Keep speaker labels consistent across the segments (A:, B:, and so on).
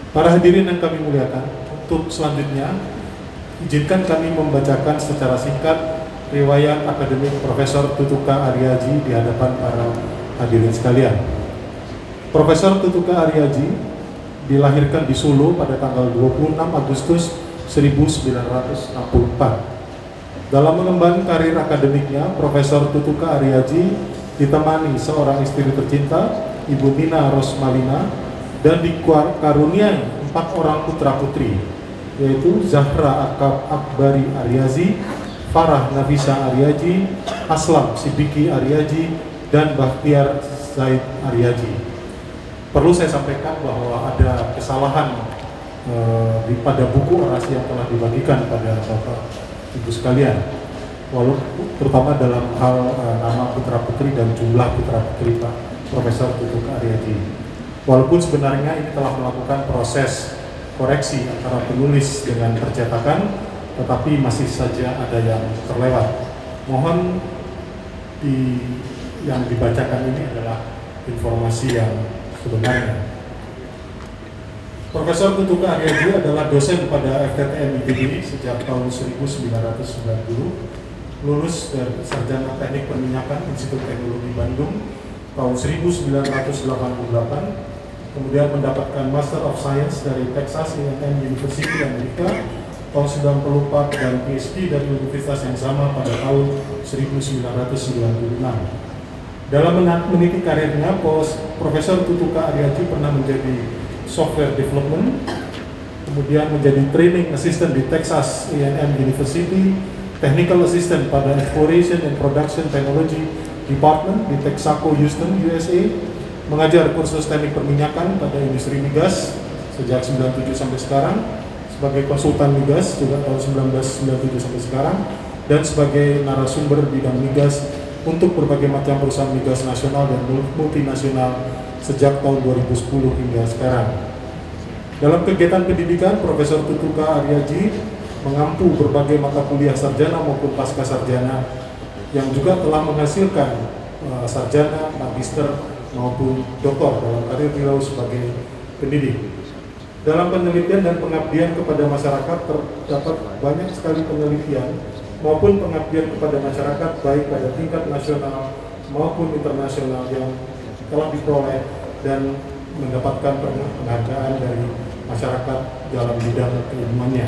A: Para hadirin yang kami muliakan, untuk selanjutnya izinkan kami membacakan secara singkat riwayat akademik Profesor Tutuka Aryaji di hadapan para hadirin sekalian. Profesor Tutuka Aryaji dilahirkan di Solo pada tanggal 26 Agustus 1964. Dalam mengemban karir akademiknya, Profesor Tutuka Aryaji ditemani seorang istri tercinta, Ibu Nina Rosmalina, dan dikaruniai 4 orang putra-putri, yaitu Zahra Akbari Aryaji, Farah Nafisa Aryaji, Aslam Siddiqi Aryaji, dan Bakhtiar Zaid Aryaji. Perlu saya sampaikan bahwa ada kesalahan pada buku orasi yang telah dibagikan pada Bapak Ibu sekalian, walaupun terutama dalam hal nama putra-putri dan jumlah putra-putri Pak Profesor Tutuka Aryaji. Walaupun sebenarnya ini telah melakukan proses koreksi antara penulis dengan percetakan, tetapi masih saja ada yang terlewat. Mohon yang dibacakan ini adalah informasi yang sebenarnya. Profesor Tutuka Aryaji adalah dosen pada FTTM ITB sejak tahun 1990, lulus dari Sarjana Teknik Perminyakan Institut Teknologi Bandung tahun 1988, kemudian mendapatkan Master of Science dari Texas A&M University Amerika tahun 94 dan PhD dari universitas yang sama pada tahun 1996. Dalam meniti karirnya, Profesor Tutuka Aryaji pernah menjadi software development, kemudian menjadi training assistant di Texas A&M University, technical assistant pada Exploration and Production Technology Department di Texaco, Houston, USA, mengajar kursus teknik perminyakan pada industri migas sejak 97 sampai sekarang, sebagai konsultan migas juga tahun 1997 sampai sekarang, dan sebagai narasumber bidang migas untuk berbagai macam perusahaan migas nasional dan multinasional sejak tahun 2010 hingga sekarang. Dalam kegiatan pendidikan, Profesor Tutuka Aryaji mengampu berbagai mata kuliah sarjana maupun pasca sarjana yang juga telah menghasilkan sarjana, magister, maupun doktor dalam karir beliau sebagai pendidik. Dalam penelitian dan pengabdian kepada masyarakat terdapat banyak sekali penelitian maupun pengabdian kepada masyarakat baik pada tingkat nasional maupun internasional yang telah diperoleh dan mendapatkan penghargaan dari masyarakat dalam bidang keilmuannya.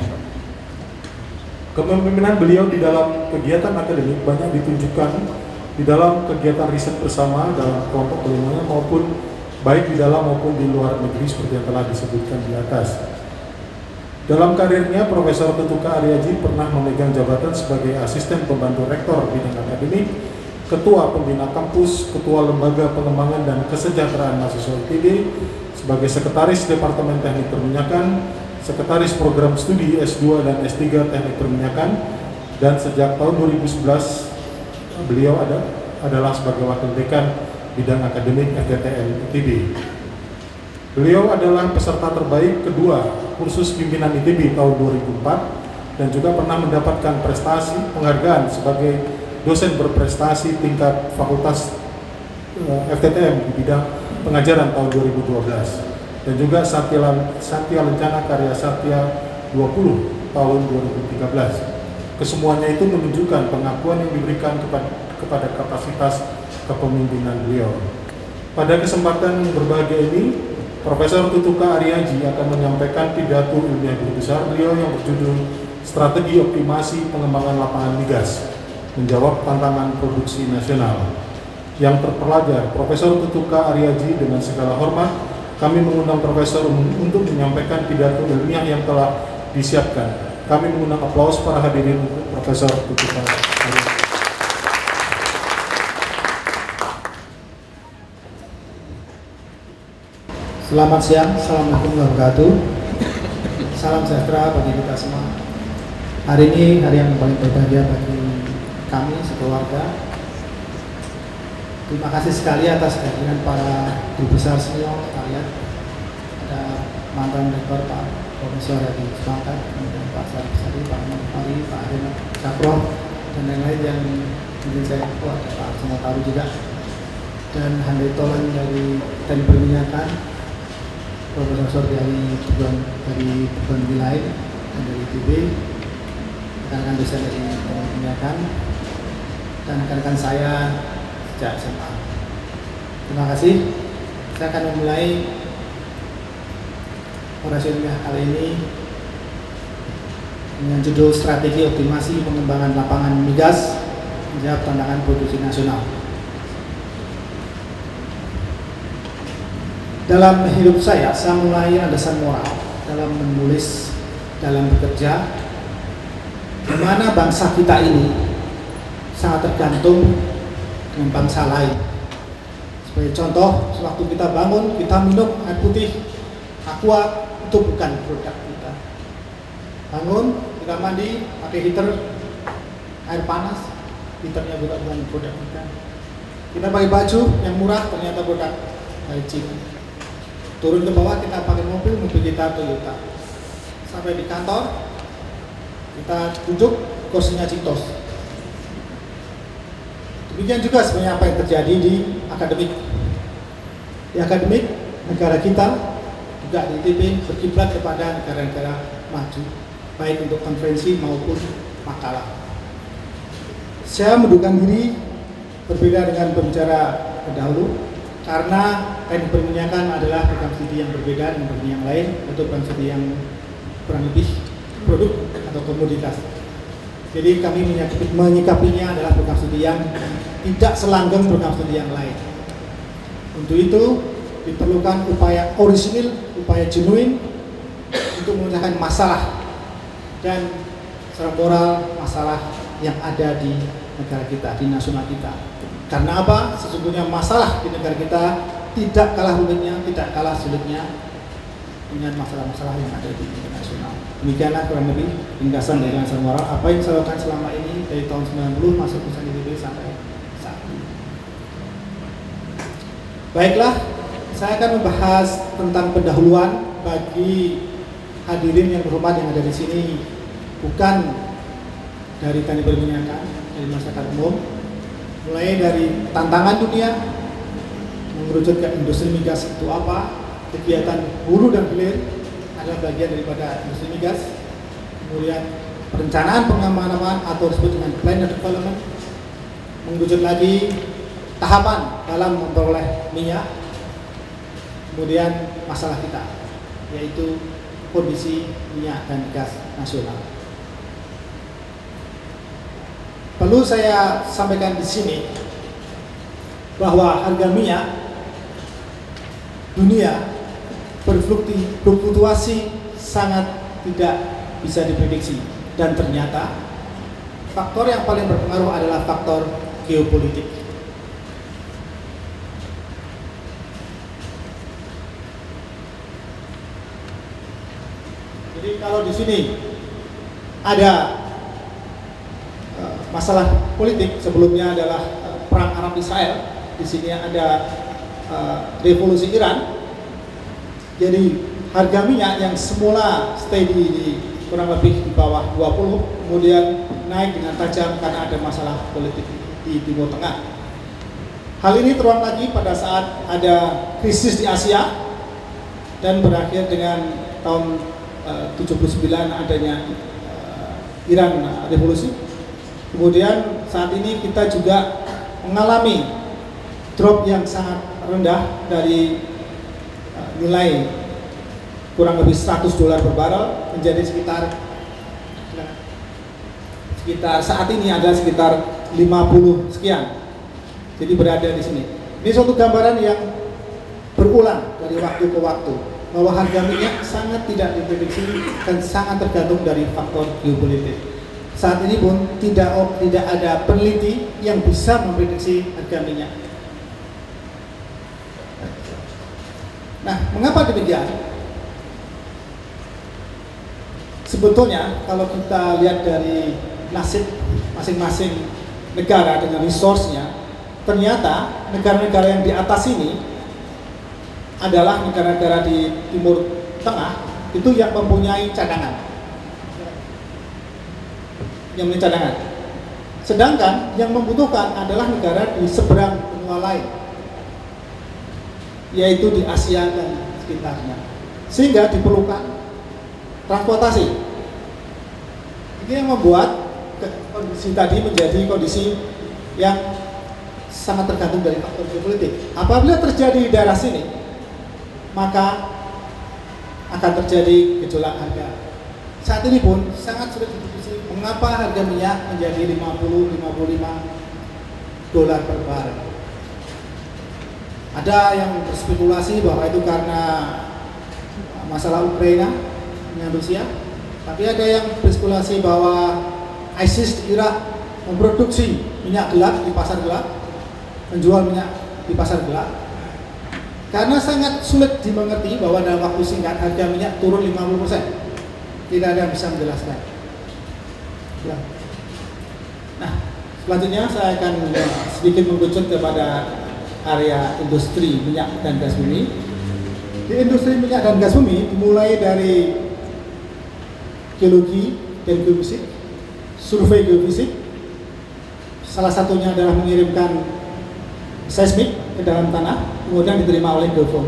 A: Kepemimpinan beliau di dalam kegiatan akademik banyak ditunjukkan di dalam kegiatan riset bersama dalam kelompok ilmunya maupun baik di dalam maupun di luar negeri seperti yang telah disebutkan di atas. Dalam karirnya, Profesor Tutuka Aryaji pernah memegang jabatan sebagai asisten pembantu rektor bidang akademik, ketua pembina kampus, ketua lembaga pengembangan dan kesejahteraan mahasiswa ITB, sebagai sekretaris Departemen Teknik Perminyakan, sekretaris program studi S2 dan S3 Teknik Perminyakan, dan sejak tahun 2011 beliau adalah sebagai wakil dekan bidang akademik FTTM ITB. Beliau adalah peserta terbaik kedua kursus pimpinan ITB tahun 2004 dan juga pernah mendapatkan prestasi penghargaan sebagai dosen berprestasi tingkat fakultas FTTM di bidang pengajaran tahun 2012 dan juga Satya Lencana Karya Satya 20 tahun 2013. Kesemuanya itu menunjukkan pengakuan yang diberikan kepada kapasitas kepemimpinan beliau. Pada kesempatan yang berbahagia ini, Profesor Tutuka Aryaji akan menyampaikan pidato ilmiah guru besar beliau yang berjudul Strategi Optimasi Pengembangan Lapangan Migas, menjawab tantangan produksi nasional. Yang terpelajar, Profesor Tutuka Aryaji, dengan segala hormat, kami mengundang Profesor untuk menyampaikan pidato ilmiah yang telah disiapkan. Kami mengundang aplaus para hadirin untuk Profesor Tutuka Aryaji.
B: Selamat siang, Assalamualaikum warahmatullahi wabarakatuh. Salam sejahtera bagi kita semua. Hari ini hari yang paling berbahagia bagi kami sekeluarga. Terima kasih sekali atas kehadiran para guru besar senior sekalian. Ada mantan rektor Pak Profesor Hadi Semangkat, kemudian Pak Sarif, Pak Mari, Pak Arina Cakro, dan lain-lain yang mungkin saya ada Pak Semataru juga, dan Handai Tolan dari Teknik Perminyakan, Profesor dari perguruan tinggi lain dan dari ITB, rekan-rekan dosen dari pendidikan, dan rekan-rekan saya sejak SMA. Terima kasih. Saya akan memulai orasi ilmiah kali ini dengan judul Strategi Optimasi Pengembangan Lapangan Migas Menjawab Tantangan Produksi Nasional. Dalam hidup saya mulai landasan moral dalam menulis, dalam bekerja, di mana bangsa kita ini sangat tergantung dengan bangsa lain. Sebagai contoh, sewaktu kita bangun, kita minum air putih, aqua, itu bukan produk kita. Bangun, kita mandi, pakai heater, air panas, heaternya juga bukan produk kita. Kita pakai baju yang murah, ternyata produk dari Cina. Turun ke bawah, kita pakai mobil kita Toyota. Sampai di kantor, kita duduk, kursinya Citos. Demikian juga sebenarnya apa yang terjadi di akademik. Di akademik, negara kita juga di ITB berkiblat kepada negara-negara maju, baik untuk konferensi maupun makalah. Saya mendukung diri berbeda dengan pembicara terdahulu, karena teknik perminyakan adalah program studi yang berbeda dengan program yang lain, atau program studi yang kurang lebih produk atau komoditas. Jadi kami menyikapinya adalah program studi yang tidak selanggeng program studi yang lain. Untuk itu diperlukan upaya orisinil, upaya genuine untuk memecahkan masalah dan secara moral masalah yang ada di negara kita, di nasional kita. Karena apa? Sesungguhnya masalah di negara kita tidak kalah rumitnya, tidak kalah sulitnya dengan masalah-masalah yang ada di nasional. Demikianlah kurang lebih ringkasan dari landasan moral apa yang saya lakukan selama ini dari tahun 90 masuk perusahaan ITB sampai saat ini. Baiklah, saya akan membahas tentang pendahuluan bagi hadirin yang berhormat yang ada di sini, bukan dari teknik perminyakan, dari masyarakat umum, mulai dari tantangan dunia, mengerucut ke industri migas itu apa, kegiatan hulu dan hilir adalah bagian daripada industri migas, kemudian perencanaan pengembangan atau disebut dengan plan development, mengerucut lagi tahapan dalam memperoleh minyak, kemudian masalah kita, yaitu kondisi minyak dan gas nasional. Perlu saya sampaikan di sini bahwa harga minyak dunia berfluktuasi sangat tidak bisa diprediksi, dan ternyata faktor yang paling berpengaruh adalah faktor geopolitik. Jadi kalau di sini ada masalah politik, sebelumnya adalah perang Arab Israel, di sini ada revolusi Iran. Jadi harga minyak yang semula steady di kurang lebih di bawah 20, kemudian naik dengan tajam karena ada masalah politik di Timur Tengah. Hal ini terulang lagi pada saat ada krisis di Asia dan berakhir dengan tahun 79 adanya Iran revolusi. Kemudian saat ini kita juga mengalami drop yang sangat rendah dari nilai kurang lebih $100 per barrel menjadi sekitar saat ini adalah sekitar 50 sekian. Jadi berada di sini. Ini suatu gambaran yang berulang dari waktu ke waktu, bahwa harga minyak sangat tidak diprediksi dan sangat tergantung dari faktor geopolitik. Saat ini pun tidak ada peneliti yang bisa memprediksi harga minyak. Nah, mengapa demikian? Sebetulnya kalau kita lihat dari nasib masing-masing negara dengan resource-nya, ternyata negara-negara yang di atas ini adalah negara-negara di Timur Tengah itu yang mempunyai cadangan. Sedangkan yang membutuhkan adalah negara di seberang benua lain, yaitu di Asia dan sekitarnya. sehingga diperlukan transportasi. Ini yang membuat kondisi tadi menjadi kondisi yang sangat tergantung dari faktor geopolitik. Apabila terjadi di daerah sini, maka akan terjadi gejolak harga. Saat ini pun sangat sulit diprediksi mengapa harga minyak menjadi 50-55 dolar per barel. Ada yang berspekulasi bahwa itu karena masalah Ukraina dengan Rusia, tapi ada yang berspekulasi bahwa ISIS di Irak memproduksi minyak gelap di pasar gelap, menjual minyak di pasar gelap, karena sangat sulit dimengerti bahwa dalam waktu singkat harga minyak turun 50%. Tidak ada yang bisa menjelaskan. Nah, selanjutnya saya akan sedikit mengerucut kepada area industri minyak dan gas bumi. Di industri minyak dan gas bumi dimulai dari geologi dan geofisik, survei geofisik. Salah satunya adalah mengirimkan seismik ke dalam tanah, kemudian diterima oleh geofon.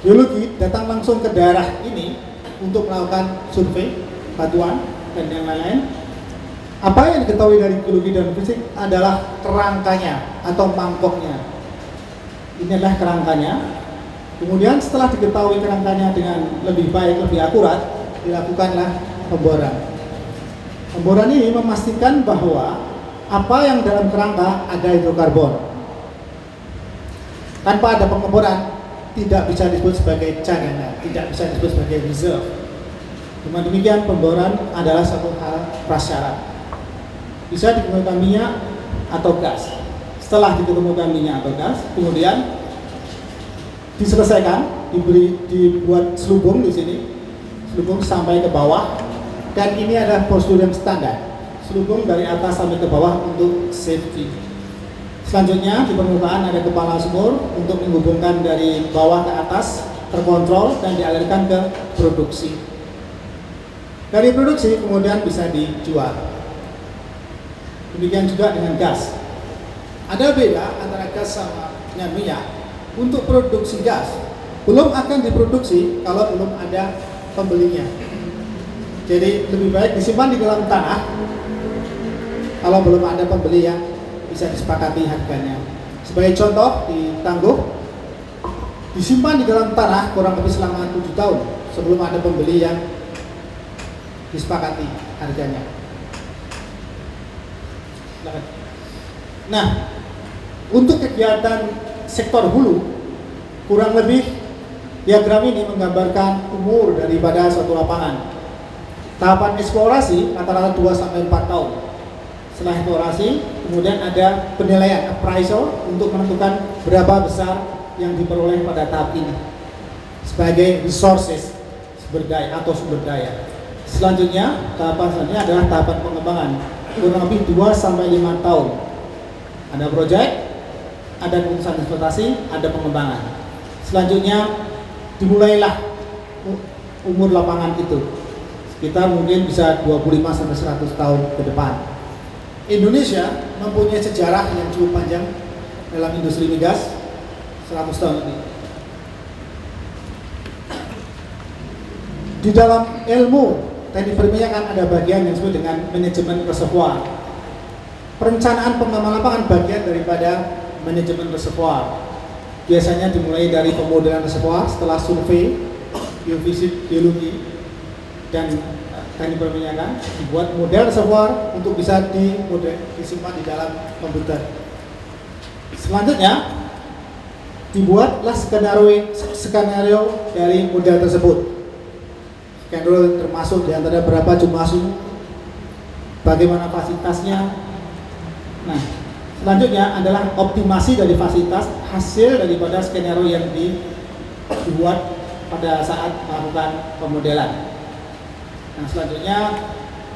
B: Geologi datang langsung ke daerah ini untuk melakukan survei, batuan, dan yang lain-lain. Apa yang diketahui dari geologi dan fisik adalah kerangkanya atau mangkoknya. Ini adalah kerangkanya. Kemudian setelah diketahui kerangkanya dengan lebih baik, lebih akurat, dilakukanlah pemboran. Pemboran ini memastikan bahwa apa yang dalam kerangka ada hidrokarbon. Tanpa ada pengeboran, tidak bisa disebut sebagai cadangan, tidak bisa disebut sebagai reserve. Dengan demikian, pemboran adalah satu hal prasyarat. Bisa ditemukan minyak atau gas. Setelah ditemukan minyak atau gas, kemudian diselesaikan, dibuat selubung di sini, selubung sampai ke bawah, dan ini adalah prosedur yang standar. Selubung dari atas sampai ke bawah untuk safety. Selanjutnya di permukaan ada kepala sumur untuk menghubungkan dari bawah ke atas, terkontrol dan dialirkan ke produksi. Dari produksi kemudian bisa dijual. Demikian juga dengan gas. Ada beda antara gas sama dengan minyak. Untuk produksi gas belum akan diproduksi kalau belum ada pembelinya. Jadi lebih baik disimpan di dalam tanah kalau belum ada pembeli yang bisa disepakati harganya. Sebagai contoh, di Tangguh disimpan di dalam tanah kurang lebih selama 7 tahun sebelum ada pembeli yang disepakati harganya. Nah, untuk kegiatan sektor hulu, kurang lebih diagram ini menggambarkan umur daripada suatu lapangan. Tahapan eksplorasi rata-rata 2-4 tahun. Setelah eksplorasi, kemudian ada penilaian appraisal untuk menentukan berapa besar yang diperoleh pada tahap ini sebagai resources, sumber daya atau sumber daya. Selanjutnya, tahapan selanjutnya adalah tahapan pengembangan, kurang lebih 2-5 tahun. Ada proyek, ada keputusan eksploitasi, ada pengembangan. Selanjutnya dimulailah umur lapangan itu, sekitar mungkin bisa 25-100 tahun ke depan. Indonesia mempunyai sejarah yang cukup panjang dalam industri migas, 100 tahun lebih. Di dalam ilmu teknik perminyakan ada bagian yang disebut dengan manajemen reservoir. Perencanaan pengembangan lapangan bagian daripada manajemen reservoir. Biasanya dimulai dari pemodelan reservoir setelah survei, geofisik, geologi, dan teknik perminyakan, dibuat model reservoir untuk bisa disimpan di dalam komputer. Selanjutnya dibuatlah skenario dari model tersebut. Skenario termasuk di antara berapa jumlah sumur, bagaimana fasilitasnya. Nah, selanjutnya adalah optimasi dari fasilitas hasil daripada skenario yang dibuat pada saat melakukan pemodelan. Nah, selanjutnya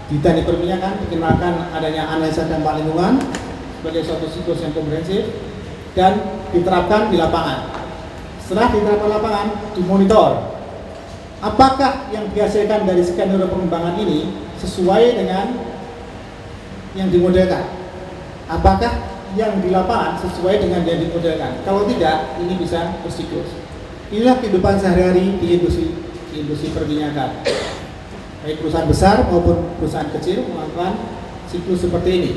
B: di teknik perminyakan dikenalkan adanya analisa dampak lingkungan sebagai suatu siklus yang komprehensif dan diterapkan di lapangan. Setelah diterapkan lapangan, dimonitor apakah yang dihasilkan dari skenario pengembangan ini sesuai dengan yang dimodelkan. Apakah yang di lapangan sesuai dengan yang dimodelkan. Kalau tidak, ini bisa bersiklus. Inilah kehidupan sehari-hari di industri di industri perminyakan. Baik perusahaan besar maupun perusahaan kecil melakukan siklus seperti ini.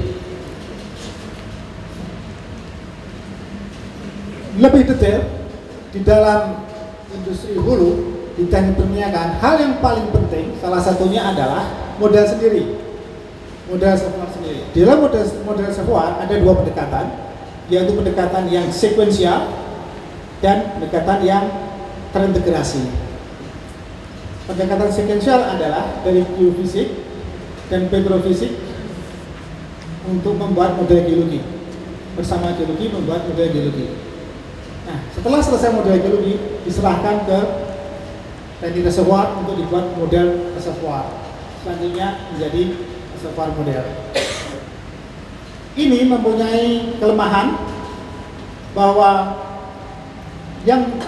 B: Lebih detail, di dalam industri hulu, di teknik perminyakan, hal yang paling penting salah satunya adalah modal sendiri. Modal reservoir sendiri. Di dalam modal reservoir ada dua pendekatan, yaitu pendekatan yang sekuensial dan pendekatan yang terintegrasi. Pendekatan sekuensial adalah dari geofisik dan petrofisik untuk membuat model geologi. Bersama geologi membuat model geologi. Nah, setelah selesai model geologi, diserahkan ke teknik reservoir untuk dibuat model reservoir. Selanjutnya menjadi reservoir model. Ini mempunyai kelemahan bahwa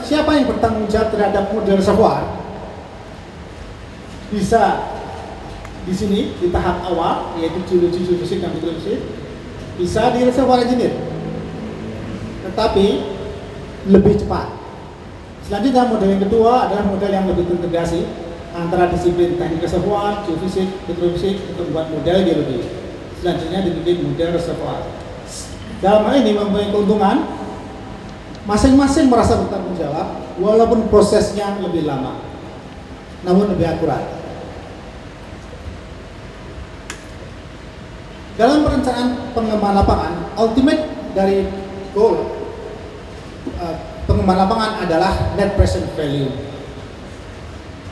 B: siapa yang bertanggung jawab terhadap model reservoir bisa di sini di tahap awal, yaitu geologi, geofisik dan petrofisik, bisa di reservoir engineer. Tetapi lebih cepat. Selanjutnya model yang kedua adalah model yang lebih terintegrasi antara disiplin teknik reservoir, geofisik, petrofisik untuk membuat model geologi. Selanjutnya dibikin model reservoir. Dalam hal ini mempunyai keuntungan, masing-masing merasa bertanggung jawab walaupun prosesnya lebih lama, namun lebih akurat. Dalam perencanaan pengembangan lapangan, ultimate dari goal pengembangan lapangan adalah net present value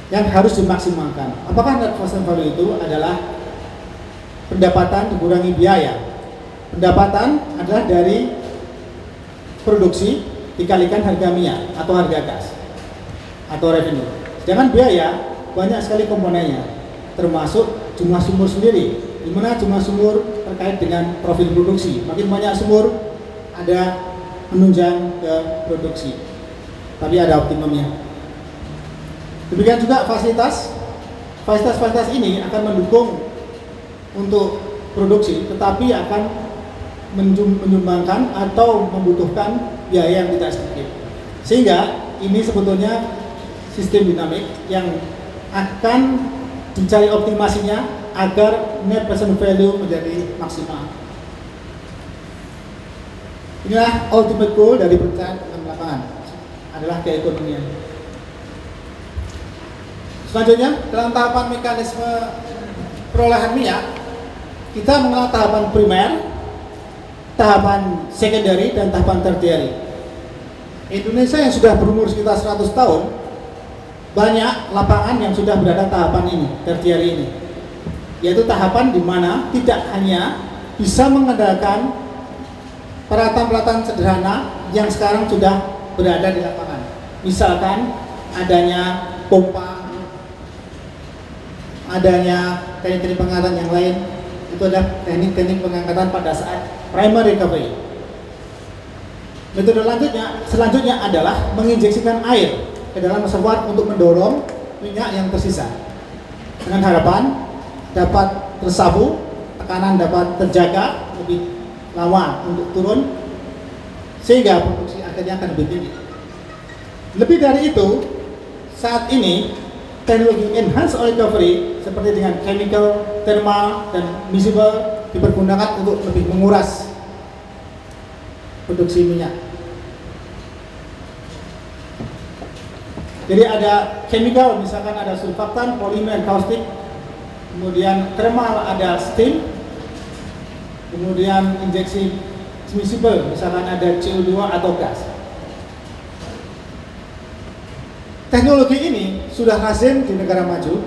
B: yang harus dimaksimalkan. Apakah net present value itu adalah pendapatan dikurangi biaya? Pendapatan adalah dari produksi dikalikan harga minyak atau harga gas atau revenue. Sedangkan biaya banyak sekali komponennya, termasuk jumlah sumur sendiri, di mana jumlah sumur terkait dengan profil produksi. Makin banyak sumur, ada menunjang ke produksi, tapi ada optimumnya. Demikian juga fasilitas ini akan mendukung untuk produksi, tetapi akan menyumbangkan atau membutuhkan biaya yang tidak sedikit. Sehingga ini sebetulnya sistem dinamik yang akan dicari optimasinya agar net present value menjadi maksimal. Inilah ultimate goal dari perencanaan pengembangan lapangan, adalah keekonomian. Selanjutnya, dalam tahapan mekanisme perolehan minyak, kita mengenal tahapan primer, tahapan secondary, dan tahapan tertiary. Indonesia yang sudah berumur sekitar 100 tahun, banyak lapangan yang sudah berada tahapan ini, tertiary ini. Yaitu tahapan di mana tidak hanya bisa mengandalkan peralatan-peralatan sederhana yang sekarang sudah berada di lapangan. Misalkan adanya pompa, adanya teknik-teknik pengangkatan yang lain, itu adalah teknik-teknik pengangkatan pada saat primary recovery. Metode selanjutnya adalah menginjeksikan air ke dalam reservoir untuk mendorong minyak yang tersisa, dengan harapan dapat tersapu, tekanan dapat terjaga lebih lama untuk turun, sehingga produksi akhirnya akan lebih tinggi. Lebih dari itu, saat ini teknologi enhanced oil recovery seperti dengan chemical, thermal, dan miscible dipergunakan untuk lebih menguras produksi minyak. Jadi ada chemical, misalkan ada surfaktan, polimer, kaustik, kemudian thermal ada steam, kemudian injeksi miscible, misalkan ada CO2 atau gas. Teknologi ini sudah lazim di negara maju,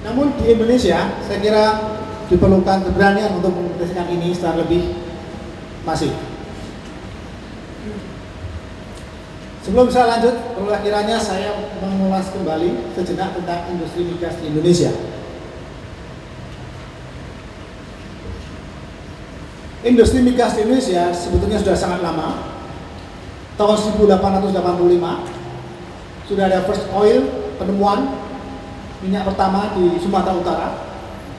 B: namun di Indonesia saya kira diperlukan keberanian untuk mengintegrasikan ini secara lebih masif. Sebelum saya lanjut, perlulah kiranya saya mengulas kembali sejenak tentang industri migas di Indonesia. Industri migas di Indonesia sebetulnya sudah sangat lama. Tahun 1885 sudah ada first oil, penemuan minyak pertama di Sumatera Utara,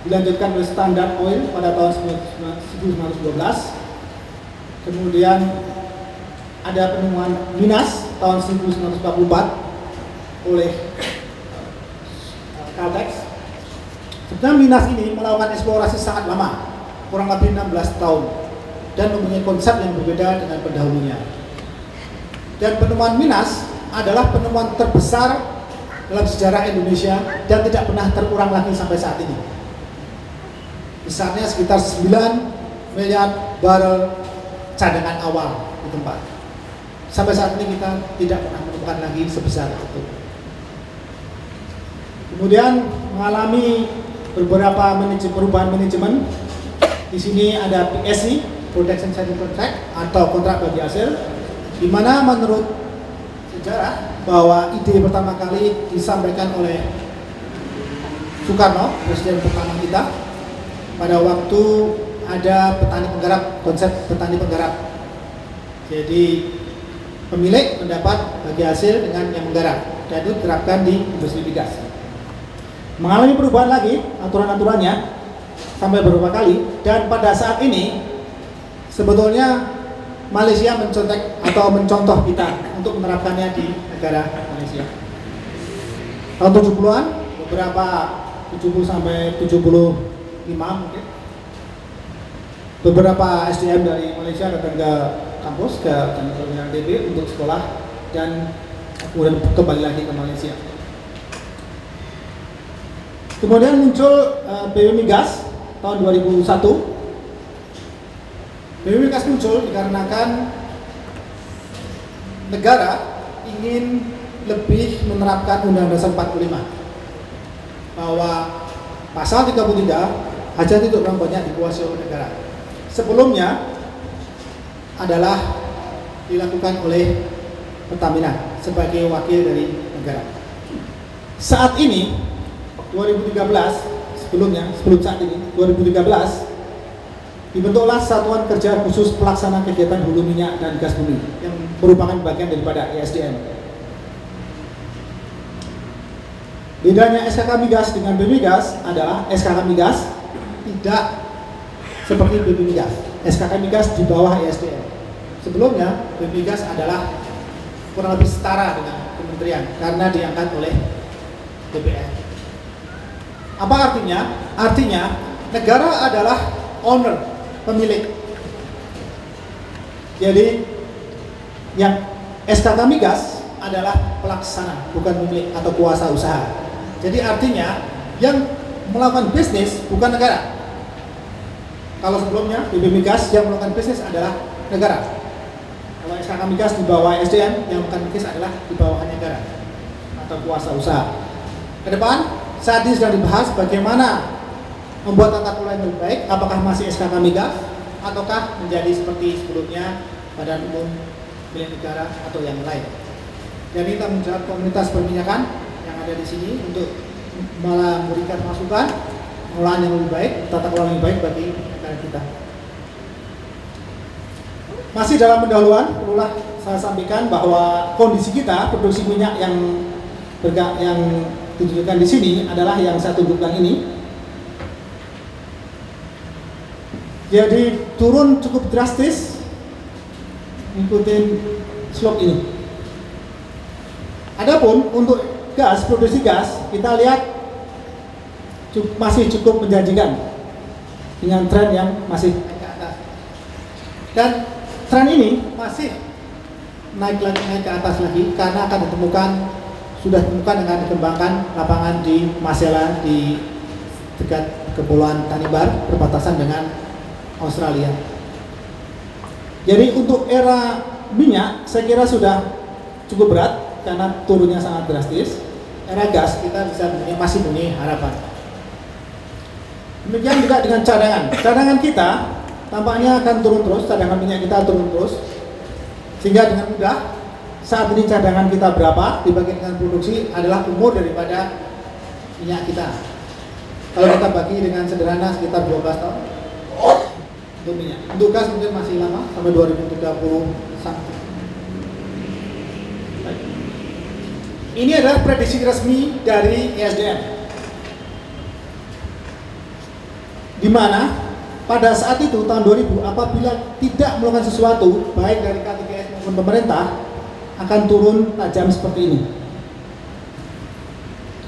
B: dilanjutkan oleh Standard Oil pada tahun 1912. Kemudian ada penemuan Minas tahun 1944 oleh Caltex. Sebenarnya Minas ini melakukan eksplorasi sangat lama, kurang lebih 16 tahun, dan mempunyai konsep yang berbeda dengan pendahulunya. Dan penemuan Minas adalah penemuan terbesar dalam sejarah Indonesia dan tidak pernah terulang lagi sampai saat ini. Besarnya sekitar 9 miliar barel cadangan awal di tempat. Sampai saat ini kita tidak pernah menemukan lagi sebesar itu. Kemudian mengalami beberapa perubahan manajemen. Di sini ada PSC, Production Sharing Contract atau kontrak bagi hasil, di mana menurut sejarah bahwa ide pertama kali disampaikan oleh Soekarno, presiden pertama kita, pada waktu ada petani penggarap, konsep petani penggarap. Jadi pemilik mendapat bagi hasil dengan yang menggarap, dan itu diterapkan di industri migas. Mengalami perubahan lagi aturan-aturannya sampai beberapa kali, dan pada saat ini sebetulnya Malaysia mencontoh kita untuk menerapkannya di negara Malaysia. Tahun 70-an, beberapa 70 sampai 75 mungkin, beberapa SDM dari Malaysia datang ke kampus, ke Terminal DB untuk sekolah, dan kemudian kembali lagi ke Malaysia. Kemudian muncul BW Migas tahun 2001. BW Migas muncul dikarenakan negara ingin lebih menerapkan Undang-Undang Dasar 45 bahwa pasal 33 hajat itu orang banyak dikuasai oleh negara. Sebelumnya adalah dilakukan oleh Pertamina sebagai wakil dari negara. Saat ini 2013, sebelum saat ini 2013 dibentuklah Satuan Kerja Khusus Pelaksana Kegiatan Hulu Minyak dan Gas Bumi yang merupakan bagian daripada ESDM. Bedanya SKK Migas dengan BW Migas adalah SKK Migas tidak seperti BW Migas. SKK Migas di bawah ESDM. Sebelumnya BW Migas adalah kurang lebih setara dengan kementerian karena diangkat oleh DPR. Apa artinya? Artinya negara adalah owner, pemilik. Jadi yang SKK Migas adalah pelaksana, bukan pemilik atau kuasa usaha. Jadi artinya yang melakukan bisnis bukan negara. Kalau sebelumnya BW Migas yang melakukan bisnis adalah negara. Kalau SKK Migas di bawah SDM, yang melakukan bisnis adalah di bawah negara atau kuasa usaha. Ke depan saat ini sedang dibahas bagaimana membuat tata kelola yang lebih baik, apakah masih SKK Migas ataukah menjadi seperti sebelumnya Badan Umum Milik Negara atau yang lain. Jadi kita menjawab komunitas perminyakan yang ada di sini untuk memberikan masukan pengelolaan yang lebih baik, tata kelola yang lebih baik bagi negara kita. Masih dalam pendahuluan, perlulah saya sampaikan bahwa kondisi kita, produksi minyak yang ditunjukkan di sini adalah yang saya tunjukkan ini. Jadi turun cukup drastis, ngikutin slope ini. Adapun untuk gas, produksi gas, kita lihat masih cukup menjanjikan dengan tren yang masih naik ke atas. Dan tren ini masih naik ke atas lagi karena akan sudah ditemukan dengan dikembangkan lapangan di Masela di dekat Kepulauan Tanibar perbatasan dengan Australia. Jadi untuk era minyak saya kira sudah cukup berat karena turunnya sangat drastis. Era gas kita masih punya harapan. Demikian juga dengan cadangan. Cadangan kita tampaknya akan turun terus, cadangan minyak kita turun terus. Sehingga dengan mudah saat ini cadangan kita berapa dibagi dengan produksi adalah umur daripada minyak kita. Kalau kita bagi dengan sederhana sekitar 12 tahun untuk minyak. Untuk gas mungkin masih lama sampai 2030 sampai. Ini adalah prediksi resmi dari ESDM, di mana pada saat itu tahun 2000 apabila tidak melakukan sesuatu baik dari KTPS maupun pemerintah akan turun tajam seperti ini.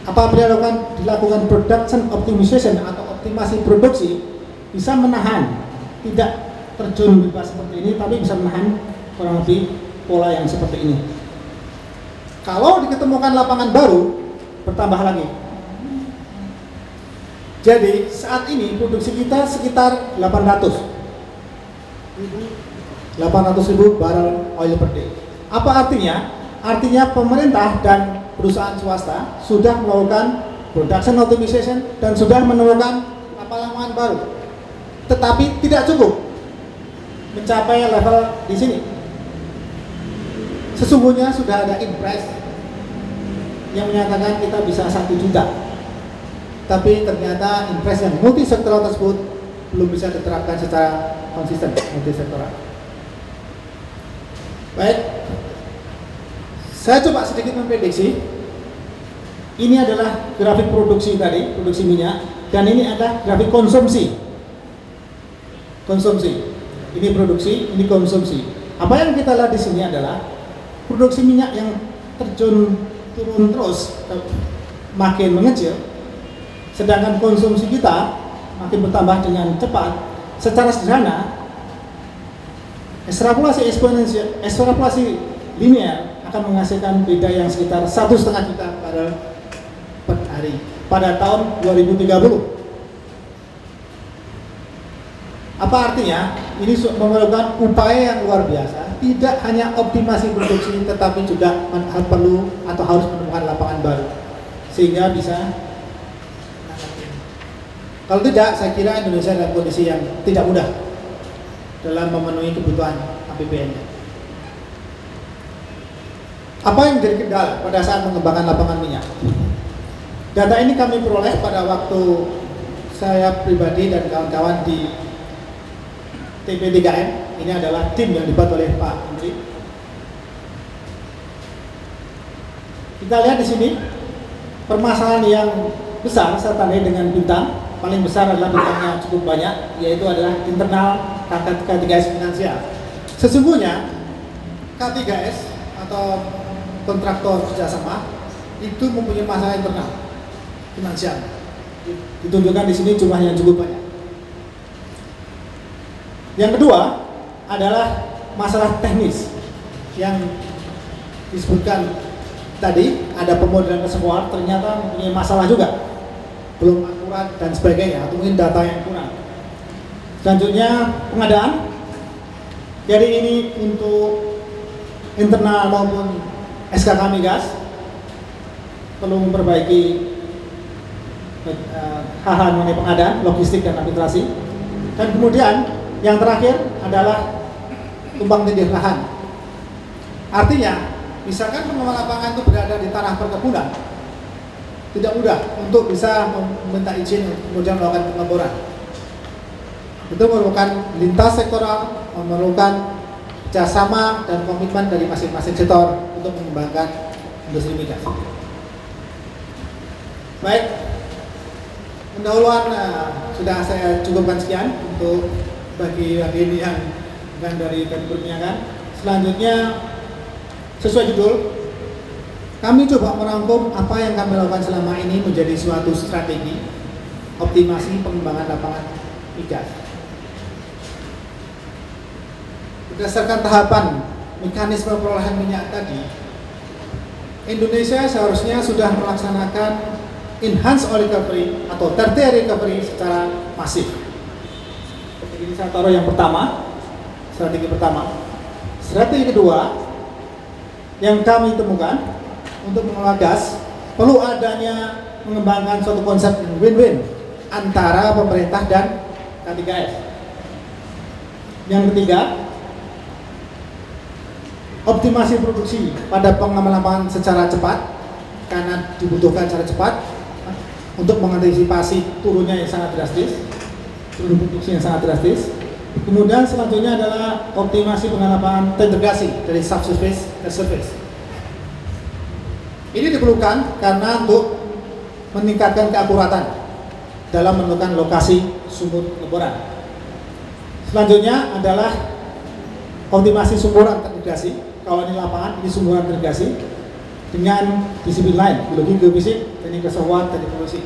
B: apabila dilakukan production optimization atau optimasi produksi, bisa menahan, tidak terjun bebas seperti ini, tapi bisa menahan kurang lebih pola yang seperti ini. Kalau diketemukan lapangan baru, bertambah lagi. Jadi saat ini produksi kita sekitar 800.000 barrel oil per day. Apa artinya? Artinya pemerintah dan perusahaan swasta sudah melakukan production optimization dan sudah menemukan lapangan baru. Tetapi tidak cukup mencapai level di sini. Sesungguhnya sudah ada impres yang menyatakan kita bisa 1 juta. Tapi ternyata impres yang multisektoral tersebut belum bisa diterapkan secara konsisten multisektoral. Baik, saya coba sedikit memprediksi. Ini adalah grafik produksi tadi, produksi minyak, dan ini adalah grafik konsumsi. Konsumsi, ini produksi, ini konsumsi. Apa yang kita lihat di sini adalah produksi minyak yang terjun turun terus, makin mengecil, sedangkan konsumsi kita makin bertambah dengan cepat. Secara sederhana, ekstrapolasi eksponensial, ekstrapolasi linear akan menghasilkan beda yang sekitar 1,5 juta barel per hari pada tahun 2030. Apa artinya? Ini memerlukan upaya yang luar biasa. Tidak hanya optimasi produksi, tetapi juga perlu atau harus menemukan lapangan baru sehingga bisa. Kalau tidak, saya kira Indonesia dalam kondisi yang tidak mudah dalam memenuhi kebutuhan APBN-nya. Apa yang menjadi kendala pada saat mengembangkan lapangan minyak? Data ini kami peroleh pada waktu saya pribadi dan kawan-kawan di TP3M. Ini adalah tim yang dibuat oleh Pak Menteri. Kita lihat di sini permasalahan yang besar saya tandai dengan bintang. Paling besar adalah bintangnya cukup banyak, yaitu adalah internal K3S finansial. Sesungguhnya K3S atau kontraktor kerjasama itu mempunyai masalah internal finansial. Ditunjukkan di sini jumlah yang cukup banyak. Yang kedua adalah masalah teknis yang disebutkan tadi, ada pemodelan reservoir ternyata mempunyai masalah juga, belum akurat dan sebagainya, atau mungkin data yang kurang. Selanjutnya pengadaan. Jadi ini untuk internal maupun SKK Migas perlu memperbaiki hal-hal mengenai pengadaan, logistik dan administrasi. Dan kemudian yang terakhir adalah tumpang tindih lahan. Artinya, misalkan pengelola lapangan itu berada di tanah perkebunan, tidak mudah untuk bisa meminta izin kemudian melakukan pengeboran. Itu memerlukan lintas sektoral, memerlukan kerjasama dan komitmen dari masing-masing sektor untuk mengembangkan industri migas. Baik, pendahuluan sudah saya cukupkan sekian untuk bagi ini yang bukan dari perminyakan. Selanjutnya, sesuai judul, kami coba merangkum apa yang kami lakukan selama ini menjadi suatu strategi optimasi pengembangan lapangan migas. Berdasarkan tahapan mekanisme perolehan minyak tadi, Indonesia seharusnya sudah melaksanakan enhanced oil recovery atau tertiary recovery secara masif. Ini saya taruh yang pertama, strategi pertama. Strategi kedua yang kami temukan untuk mengelola gas, perlu adanya mengembangkan suatu konsep yang win-win antara pemerintah dan K3S. Yang ketiga, optimasi produksi pada pengembangan secara cepat karena dibutuhkan secara cepat untuk mengantisipasi turunnya yang sangat drastis, turun produksi yang sangat drastis. Kemudian selanjutnya adalah optimasi pengembangan integrasi dari subsurface ke surface. Ini diperlukan karena untuk meningkatkan keakuratan dalam menentukan lokasi sumur pengeboran. Selanjutnya adalah optimasi sumur integrasi. Kalau ini lapangan, ini sumur integrasi. dengan disiplin lain, biologi, geofisik, teknik pesawat, teknik produksi.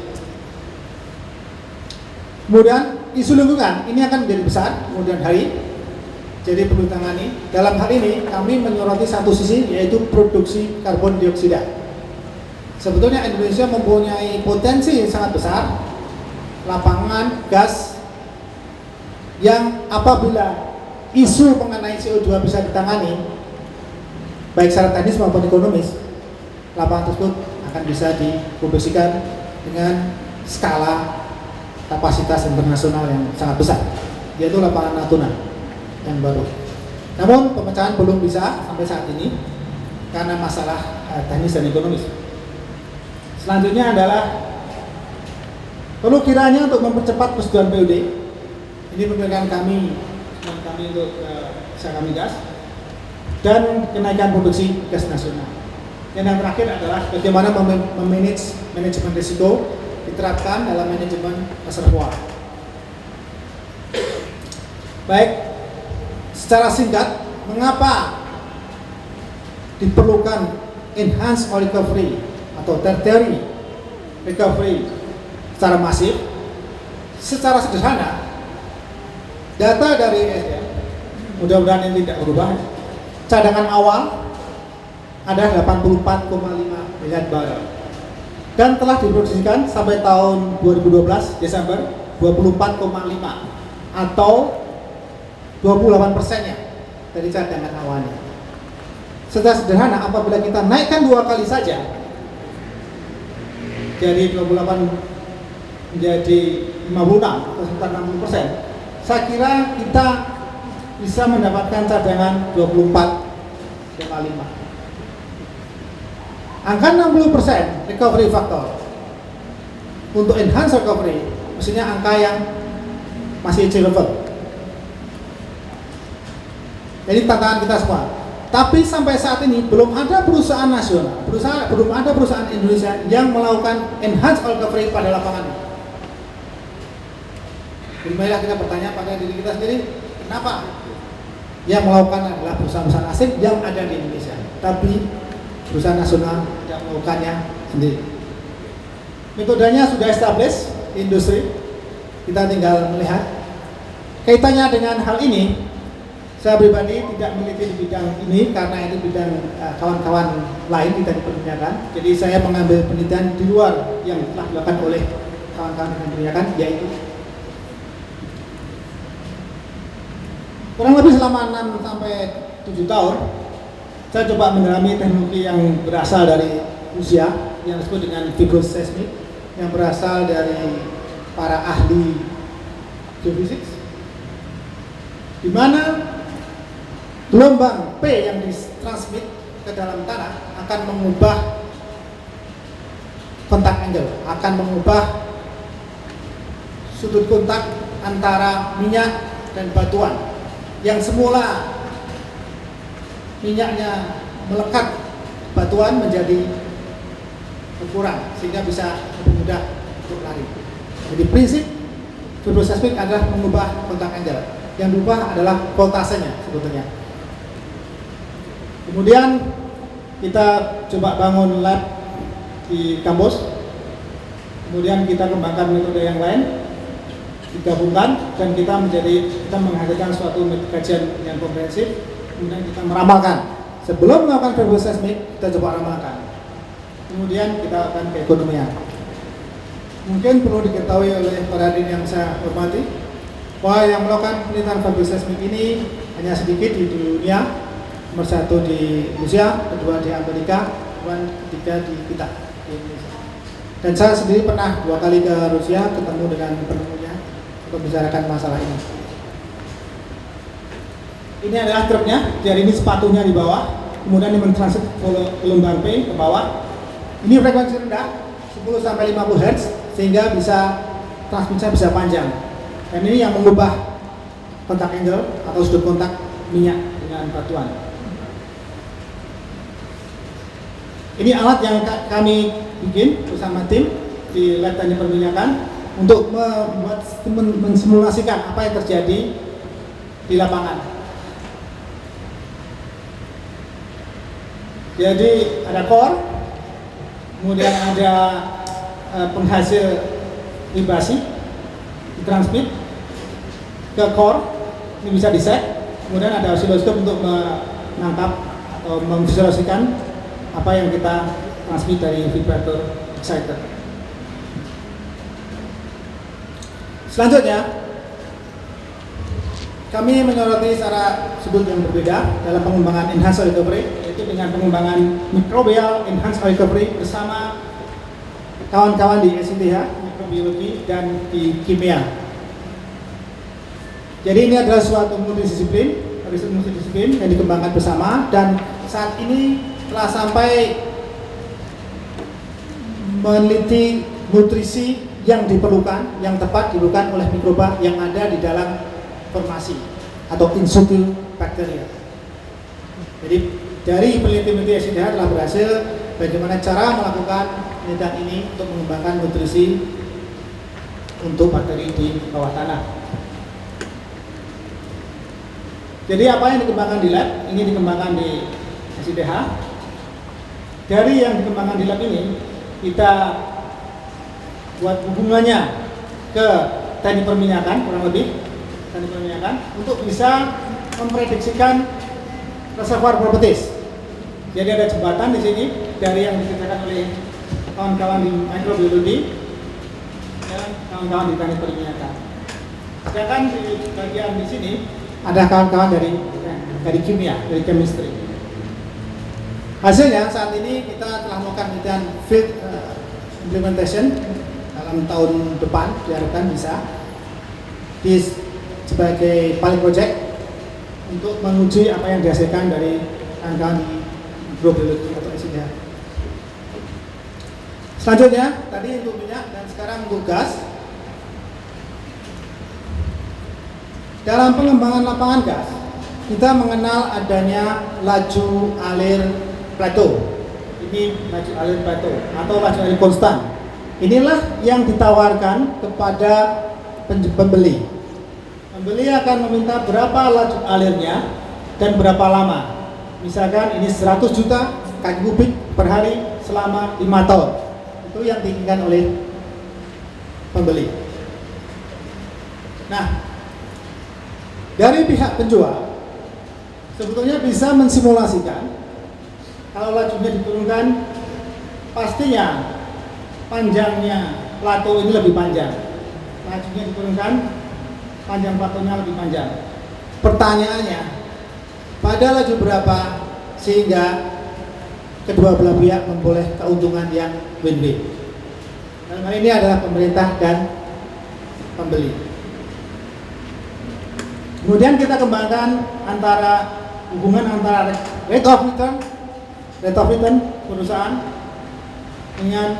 B: Kemudian isu lingkungan ini akan menjadi besar kemudian hari, jadi perlu ditangani. Dalam hal ini kami menyoroti satu sisi, yaitu produksi karbon dioksida. Sebetulnya Indonesia mempunyai potensi yang sangat besar, lapangan gas yang apabila isu mengenai CO2 bisa ditangani, baik secara teknis maupun ekonomis, lapangan tersebut akan bisa diproduksikan dengan skala kapasitas internasional yang sangat besar, yaitu lapangan Natuna yang baru. Namun pemecahan belum bisa sampai saat ini karena masalah teknis dan ekonomis. Selanjutnya adalah perlu kiranya untuk mempercepat persetujuan PUD. Ini pemikiran kami untuk usaha kami gas dan kenaikan produksi gas nasional. Dan yang terakhir adalah bagaimana memanage manajemen risiko diterapkan dalam manajemen reservoir. Baik, secara singkat, mengapa diperlukan enhanced oil recovery atau tertiary recovery secara masif? Secara sederhana, data dari ESDM, mudah-mudahan ini tidak berubah, cadangan awal ada 84,5 miliar barel dan telah diproduksikan sampai tahun 2012 Desember 24,5 atau 28%-nya dari cadangan awalnya. Secara sederhana, apabila kita naikkan 2 kali saja dari 28 menjadi 56 atau sekitar 60%, saya kira kita bisa mendapatkan cadangan 24,5. Angka 60% recovery factor untuk enhanced recovery, maksudnya angka yang masih achievable. Jadi tantangan kita semua. Tapi sampai saat ini belum ada perusahaan nasional, belum ada perusahaan Indonesia yang melakukan enhanced oil recovery pada lapangan. Jadi marilah kita bertanya pada diri kita sendiri, kenapa yang melakukan adalah perusahaan-perusahaan asing yang ada di Indonesia, tapi perusahaan nasional tidak melakukannya sendiri. Metodenya sudah established di industri, kita tinggal melihat. Kaitannya dengan hal ini, saya pribadi tidak meneliti di bidang ini karena itu bidang kawan-kawan lain tidak dipertanyakan. Jadi saya mengambil penelitian di luar yang telah dilakukan oleh kawan-kawan yang dipertanyakan, yaitu kurang lebih selama 6 sampai 7 tahun saya coba mendalami teknologi yang berasal dari Rusia yang disebut dengan vibroseismic, yang berasal dari para ahli geofisik, di mana gelombang P yang ditransmit ke dalam tanah akan mengubah kontak angle, akan mengubah sudut kontak antara minyak dan batuan yang semula minyaknya melekat batuan menjadi berkurang sehingga bisa lebih mudah untuk lari. Jadi prinsip vibroseismic adalah mengubah kontak angle. Yang berubah adalah voltasenya sebetulnya. Kemudian kita coba bangun lab di kampus. Kemudian kita kembangkan metode yang lain, digabungkan dan kita menghadirkan suatu kajian yang komprehensif. Kemudian kita meramalkan. Sebelum melakukan vibroseismic, kita coba ramalkan. Kemudian kita akan keekonomian. Mungkin perlu diketahui oleh para hadirin yang saya hormati, bahwa yang melakukan penelitian vibroseismic ini hanya sedikit di dunia. Nomor 1 di Rusia, kedua di Amerika, kemudian ketiga di kita, di Indonesia. Dan saya sendiri pernah 2 kali ke Rusia, ketemu dengan penemunya untuk membicarakan masalah ini. Ini adalah truknya, jadi ini sepatunya di bawah, kemudian ini mentransit gelombang P ke bawah. Ini frekuensi rendah, 10 sampai 50 Hz, sehingga bisa transmisinya bisa panjang. Dan ini yang mengubah kontak angle atau sudut kontak minyak dengan batuan. Ini alat yang kami bikin bersama tim di Lab Teknik Perminyakan untuk mensimulasikan apa yang terjadi di lapangan. Jadi ada core, kemudian ada penghasil vibrasi, ditransmit ke core, ini bisa di-set, kemudian ada oscilloscope untuk menangkap atau memvisualisasikan apa yang kita transmit dari vibrator exciter. Selanjutnya, kami menyoroti cara sebut yang berbeda dalam pengembangan enhanced recovery, yaitu dengan pengembangan microbial enhanced recovery bersama kawan-kawan di SITH, mikrobiologi dan di kimia. Jadi ini adalah suatu multidisiplin, riset multidisiplin yang dikembangkan bersama, dan saat ini telah sampai meneliti nutrisi yang diperlukan, yang tepat diperlukan oleh mikroba yang ada di dalam formasi atau in situ bakteria. Jadi dari peneliti-peneliti SITH telah berhasil bagaimana cara melakukan penelitian ini untuk mengembangkan nutrisi untuk bakteri di bawah tanah. Jadi apa yang dikembangkan di lab, ini dikembangkan di SITH. Dari yang dikembangkan di lab ini, kita buat hubungannya ke teknik perminyakan, kurang lebih teknik perminyakan, untuk bisa memprediksikan reservoir properties. Jadi ada jembatan di sini dari yang dikerjakan oleh kawan-kawan di mikrobiologi dan kawan-kawan di teknik perminyakan. Sedangkan di bagian di sini ada kawan-kawan dari kimia, dari chemistry. Hasilnya saat ini kita telah melakukan penelitian field implementation dalam tahun depan, diharapkan bisa sebagai pilot project untuk menguji apa yang dihasilkan dari kawan-kawan di mikrobiologi atau SITH. Selanjutnya tadi untuk minyak dan sekarang untuk gas. Dalam pengembangan lapangan gas, kita mengenal adanya laju alir plateau. Ini laju alir plateau atau laju alir konstan. Inilah yang ditawarkan kepada pembeli. Pembeli akan meminta berapa laju alirnya dan berapa lama. Misalkan ini 100 juta kaki kubik per hari selama 5 tahun. Itu yang diinginkan oleh pembeli. Nah, dari pihak penjual sebetulnya bisa mensimulasikan kalau lajunya diturunkan, pastinya panjangnya plateau ini lebih panjang. Lajunya diturunkan, panjang platonya lebih panjang. Pertanyaannya, pada laju berapa sehingga kedua belah pihak memperoleh keuntungan yang win-win? Dalam hal ini adalah pemerintah dan pembeli. Kemudian kita kembangkan hubungan antara rate of return perusahaan dengan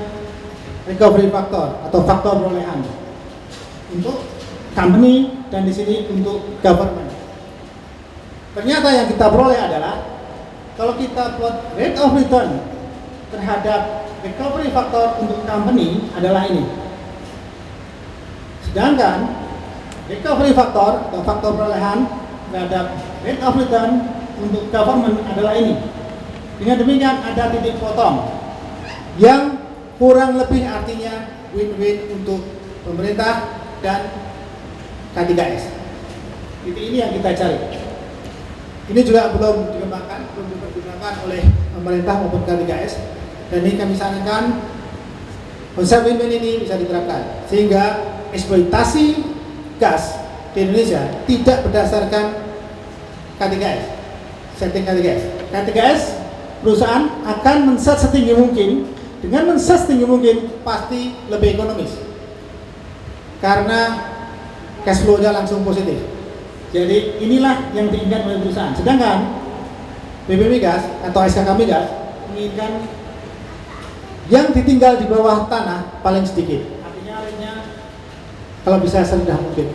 B: recovery factor atau faktor perolehan untuk company dan di sini untuk government. Ternyata yang kita peroleh adalah kalau kita buat rate of return terhadap recovery factor untuk company adalah ini. Sedangkan recovery factor atau faktor perolehan terhadap rate of return untuk government adalah ini. Dengan demikian ada titik potong yang kurang lebih artinya win-win untuk pemerintah dan K3S. Ini yang kita cari. Ini juga belum dikembangkan, belum dipergunakan oleh pemerintah maupun K3S. Dan ini kami sarankan konsep win-win ini bisa diterapkan sehingga eksploitasi gas di Indonesia tidak berdasarkan K3S, setting K3S. K3S perusahaan akan men-set setinggi mungkin. Dengan men-set setinggi mungkin pasti lebih ekonomis karena cash flow-nya langsung positif. Jadi inilah yang diinginkan oleh perusahaan. Sedangkan BP Migas atau SKK Migas menginginkan yang ditinggal di bawah tanah paling sedikit. Artinya airnya kalau bisa serendah mungkin.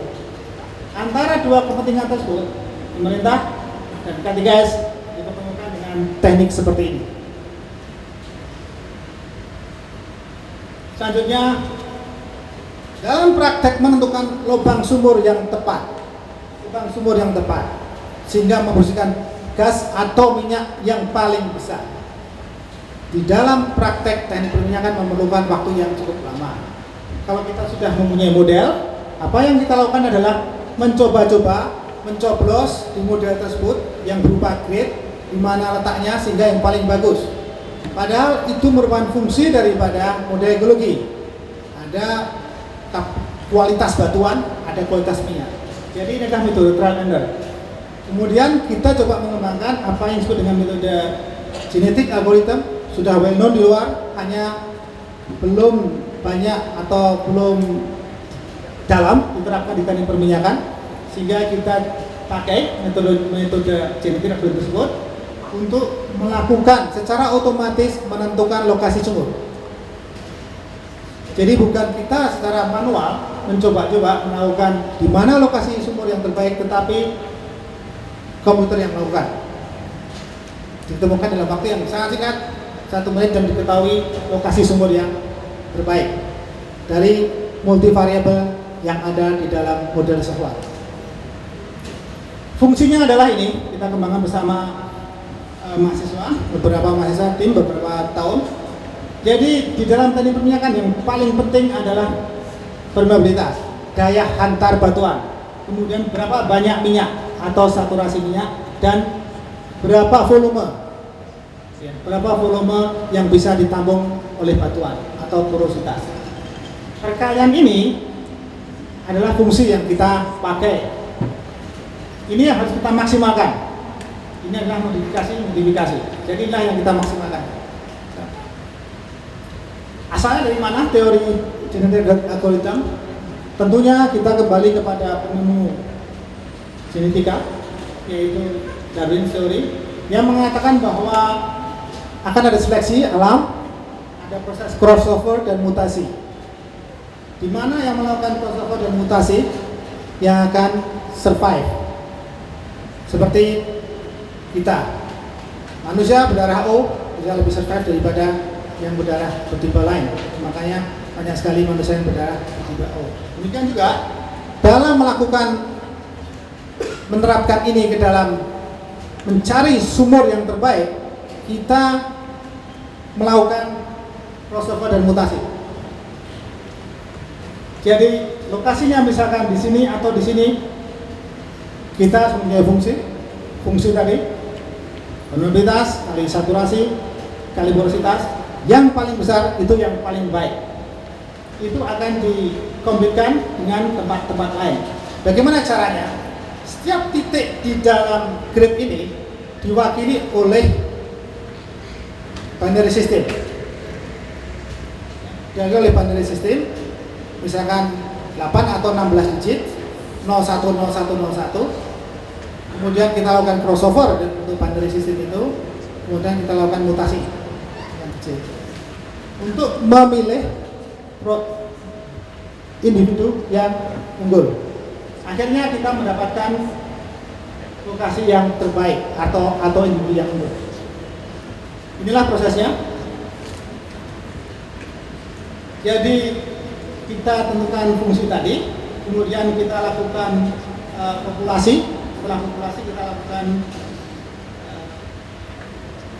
B: Antara dua kepentingan tersebut, pemerintah dan K3S dipertemukan dengan teknik seperti ini. Selanjutnya, dalam praktek menentukan lubang sumur yang tepat, sehingga membersihkan gas atau minyak yang paling besar. di dalam praktek teknik perminyakan memerlukan waktu yang cukup lama. Kalau kita sudah mempunyai model, apa yang kita lakukan adalah mencoba-coba, mencoblos di model tersebut yang berupa grid, di mana letaknya sehingga yang paling bagus. Padahal itu merupakan fungsi daripada model geologi. Ada kualitas batuan, ada kualitas minyak. Jadi ini adalah metode trial and error. Kemudian kita coba mengembangkan apa yang disebut dengan metode genetic algorithm, sudah well known di luar, hanya belum banyak atau belum dalam diterapkan di teknik perminyakan, sehingga kita pakai metode genetik algorithm tersebut untuk melakukan secara otomatis menentukan lokasi sumur. Jadi bukan kita secara manual mencoba-coba melakukan di mana lokasi sumur yang terbaik, tetapi komputer yang melakukan. Ditemukan dalam waktu yang sangat singkat, 1 menit, dan diketahui lokasi sumur yang terbaik dari multivariabel yang ada di dalam model reservoir. Fungsinya adalah ini, kita kembangkan bersama mahasiswa, beberapa mahasiswa tim beberapa tahun. Jadi di dalam teknik perminyakan yang paling penting adalah permeabilitas, daya hantar batuan, kemudian berapa banyak minyak atau saturasi minyak, dan berapa volume yang bisa ditampung oleh batuan atau porositas. Perkalian ini adalah fungsi yang kita pakai. Ini yang harus kita maksimalkan. Ini adalah modifikasi. Jadi inilah yang kita maksimalkan. Asalnya dari mana teori genetik algorithm? Tentunya kita kembali kepada penemu genetika, yaitu Darwin teori, yang mengatakan bahwa akan ada seleksi alam, ada proses crossover dan mutasi. Di mana yang melakukan crossover dan mutasi yang akan survive. Seperti kita, manusia berdarah O bisa lebih survive daripada yang berdarah bertipe lain. Makanya banyak sekali manusia yang berdarah bertipe O. Demikian juga dalam menerapkan ini ke dalam mencari sumur yang terbaik, kita melakukan crossover dan mutasi. Jadi lokasinya misalkan di sini atau di sini, kita mempunyai fungsi tadi, permeabilitas kali saturasi kali porositas. Yang paling besar itu yang paling baik. Itu akan dikombinasikan dengan tempat-tempat lain. Bagaimana caranya? Setiap titik di dalam grid ini diwakili oleh binary system. Diwakili oleh binary system, misalkan 8 atau 16 digit, 010101. Kemudian kita lakukan crossover untuk binary system itu, kemudian kita lakukan mutasi yang kecil untuk memilih individu yang unggul. Akhirnya kita mendapatkan lokasi yang terbaik atau individu yang unggul. Inilah prosesnya. Jadi kita tentukan fungsi tadi, kemudian kita lakukan populasi. Setelah populasi kita lakukan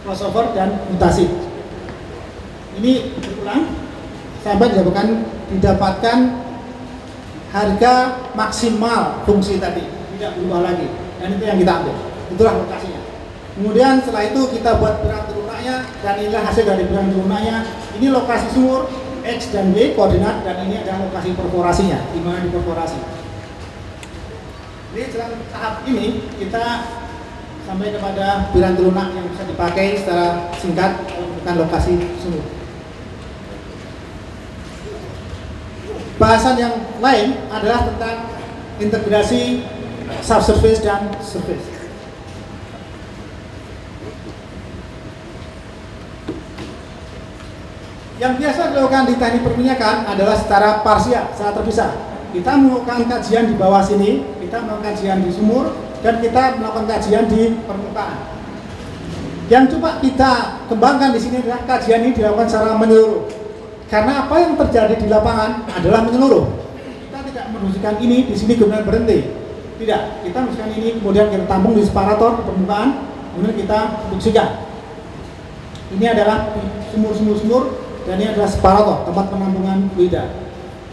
B: crossover dan mutasi. Ini berulang sampai didapatkan harga maksimal fungsi tadi, tidak berubah lagi, dan itu yang kita ambil. Itulah lokasinya. Kemudian setelah itu kita buat piramida lunaknya, dan inilah hasil dari piramida lunaknya. Ini lokasi sumur X dan Y koordinat, dan ini adalah lokasi perforasinya, di mana di perforasi. Jadi dalam tahap ini kita sampai kepada piramida lunak yang bisa dipakai secara singkat untuk menentukan lokasi sumur. Bahasan yang lain adalah tentang integrasi subsurface dan surface. Yang biasa dilakukan di teknik perminyakan adalah secara parsial, secara terpisah. Kita melakukan kajian di bawah sini, kita melakukan kajian di sumur, dan kita melakukan kajian di permukaan. Yang coba kita kembangkan di sini adalah kajian ini dilakukan secara menyeluruh. Karena apa yang terjadi di lapangan adalah menyeluruh. Kita tidak merumuskan ini di sini kemudian berhenti. Tidak, kita merumuskan ini kemudian kita tampung di separator di permukaan, kemudian kita produksikan. Ini adalah sumur-sumur dan ini adalah separator, tempat penampungan fluida.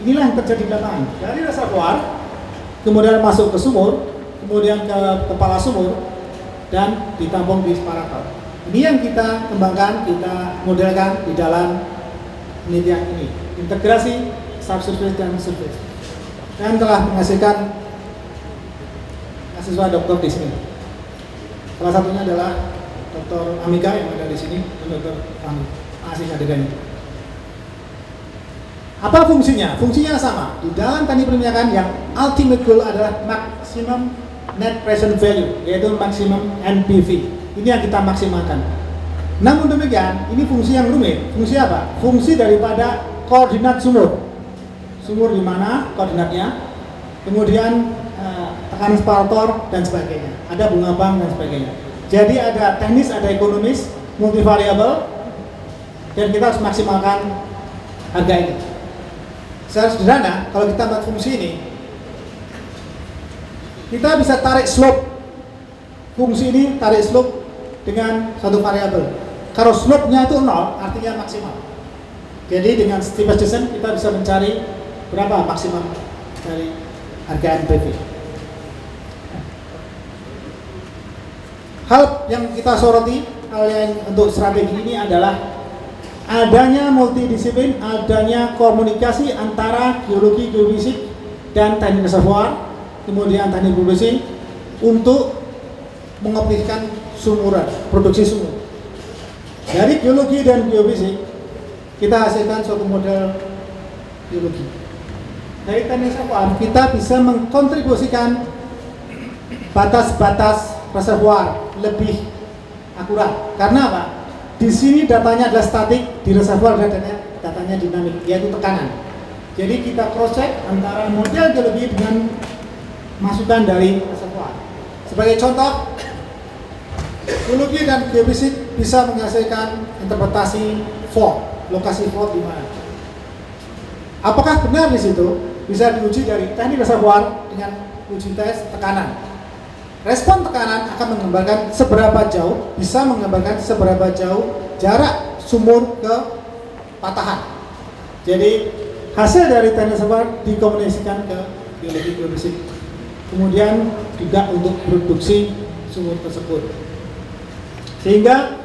B: Inilah yang terjadi di lapangan. Dari reservoir, kemudian masuk ke sumur, kemudian ke kepala sumur, dan ditampung di separator. Ini yang kita kembangkan, kita modelkan di dalam penelitian ini. Integrasi subsurface dan surface. Dan telah menghasilkan mahasiswa doktor di sini. Salah satunya adalah Dr. Amika yang ada di sini, dan Dr. Fahmi. Asing adegannya. Apa fungsinya? Fungsinya sama. Di dalam teknik perminyakan yang ultimate goal adalah maximum net present value, yaitu maximum NPV. Ini yang kita maksimalkan. Namun demikian, ini fungsi yang rumit. Fungsi apa? Fungsi daripada koordinat sumur. Sumur di mana koordinatnya, kemudian tekanan separator dan sebagainya. Ada bunga bank dan sebagainya. Jadi ada teknis, ada ekonomis, multivariabel, dan kita harus maksimalkan harga ini. Secara sederhana, kalau kita buat fungsi ini, kita bisa tarik slope. Fungsi ini tarik slope dengan satu variabel. Kalau slope-nya itu 0, artinya maksimal. Jadi dengan Stevens Descent kita bisa mencari berapa maksimal dari harga NPV. Hal yang kita soroti, hal yang untuk strategi ini adalah adanya multidisiplin, adanya komunikasi antara geologi, geofisik, dan teknik reservoir, kemudian teknik produksi untuk mengoptimalkan sumuran, produksi sumur. Dari geologi dan geofisik, kita hasilkan suatu model geologi. Dari teknik reservoir, kita bisa mengkontribusikan batas-batas reservoir lebih akurat. Karena apa? Di sini datanya adalah statik, di reservoir datanya dinamik, yaitu tekanan. Jadi kita cross check antara model geologi dengan masukan dari reservoir. Sebagai contoh, geologi dan geofisik bisa menghasilkan interpretasi fault, lokasi fault di mana. Apakah benar di situ? Bisa diuji dari teknik reservoir dengan uji tes tekanan. Respon tekanan akan menggambarkan seberapa jauh, bisa menggambarkan seberapa jauh jarak sumur ke patahan. Jadi hasil dari teknik reservoir dikomunikasikan ke geologi geofisik. Kemudian juga untuk produksi sumur tersebut. Sehingga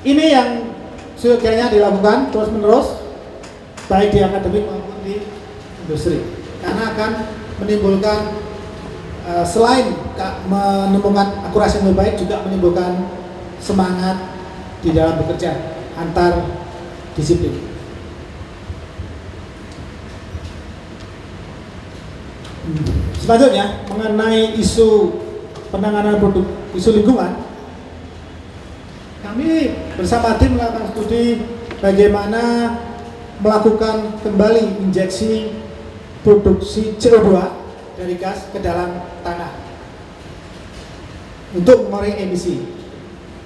B: ini yang seyogianya dilakukan terus-menerus, baik di akademik maupun di industri. Karena akan menimbulkan selain menemukan akurasi yang lebih baik, juga menimbulkan semangat di dalam bekerja antar disiplin. Selanjutnya mengenai isu penanganan produk, isu lingkungan, kami bersama tim melakukan studi bagaimana melakukan kembali injeksi produksi CO2 dari gas ke dalam tanah untuk mengurangi emisi.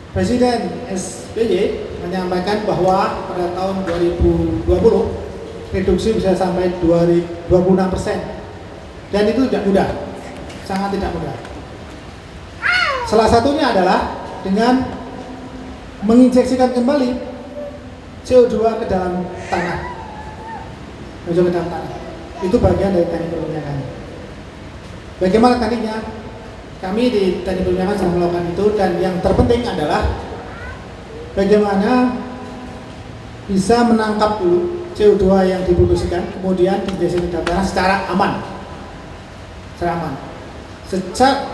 B: Presiden SBY menyampaikan bahwa pada tahun 2020 reduksi bisa sampai 26%, dan itu tidak mudah, sangat tidak mudah. Salah satunya adalah dengan menginjeksikan kembali CO2 ke dalam tanah, Itu bagian dari teknik perminyakan. Bagaimana tekniknya? Kami di teknik perminyakan sedang melakukan itu, dan yang terpenting adalah bagaimana bisa menangkap dulu CO2 yang diproduksikan, kemudian diinjeksi ke tanah secara aman. Secara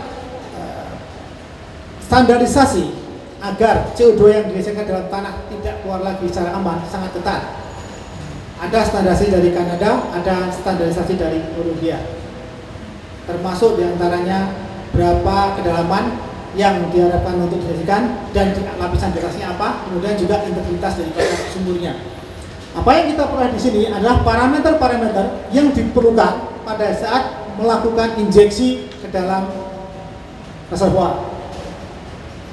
B: standarisasi agar CO2 yang diinjeksikan dalam tanah tidak keluar lagi secara aman sangat ketat. Ada standarisasi dari Kanada, ada standarisasi dari Norwegia. Termasuk diantaranya berapa kedalaman yang diharapkan untuk dihasilkan dan lapisan di atasnya apa, kemudian juga integritas dari sumurnya. Apa yang kita peroleh di sini adalah parameter-parameter yang diperlukan pada saat melakukan injeksi ke dalam reservoir.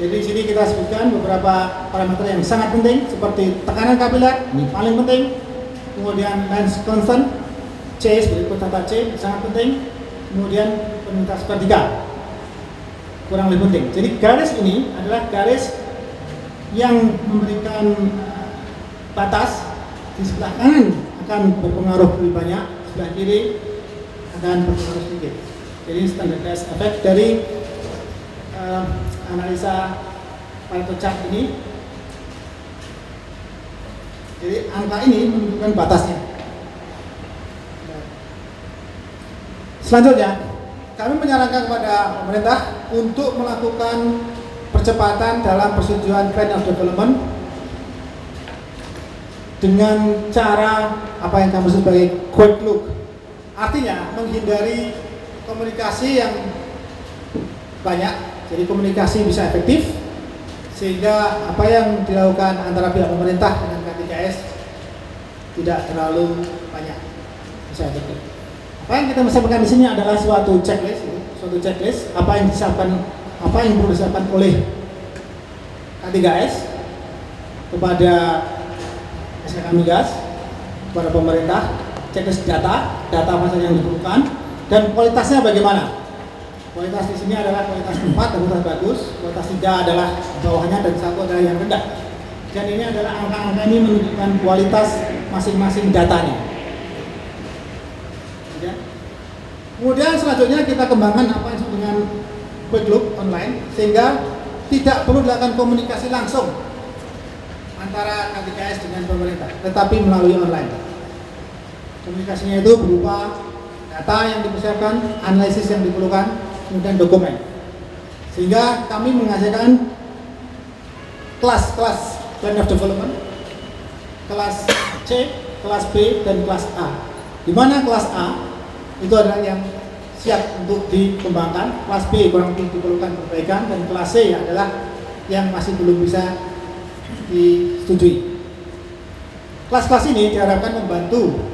B: Jadi di sini kita sebutkan beberapa parameter yang sangat penting, seperti tekanan kapiler, ini paling penting, kemudian lens constant, C sebagai konstan C sangat penting. Kemudian penuntas vertikal kurang lebih penting. Jadi garis ini adalah garis yang memberikan batas di sebelah kanan akan berpengaruh lebih banyak, sebelah kiri akan berpengaruh sedikit. Jadi standardized effect dari analisa Pareto chart ini. Jadi angka ini menunjukkan batasnya. Selanjutnya, kami menyarankan kepada pemerintah untuk melakukan percepatan dalam persetujuan Plan of Development dengan cara apa yang kami sebut sebagai quick look. Artinya menghindari komunikasi yang banyak, jadi komunikasi bisa efektif sehingga apa yang dilakukan antara pihak pemerintah dengan K3S tidak terlalu banyak, bisa efektif. Apa yang kita sampaikan di sini adalah suatu checklist, apa yang disiapkan, apa yang perlu disiapkan oleh K3S kepada SKK Migas, kepada pemerintah, checklist data apa saja yang diperlukan, dan kualitasnya bagaimana. Kualitas di sini adalah kualitas 4 dan kualitas bagus, kualitas 3 adalah bawahnya dan 1 adalah yang rendah. Dan ini adalah angka-angka ini menunjukkan kualitas masing-masing datanya. Ya. Kemudian selanjutnya kita kembangkan apa yang disebut dengan quick look online, sehingga tidak perlu dilakukan komunikasi langsung antara K3S dengan pemerintah, tetapi melalui online. Komunikasinya itu berupa data yang dipersiapkan, analisis yang diperlukan, kemudian dokumen. Sehingga kami menghasilkan kelas-kelas Plan of Development, kelas C, kelas B, dan kelas A. Di mana kelas A itu adalah yang siap untuk dikembangkan, kelas B kurang lebih diperlukan perbaikan, dan kelas C adalah yang masih belum bisa disetujui. Kelas-kelas ini diharapkan membantu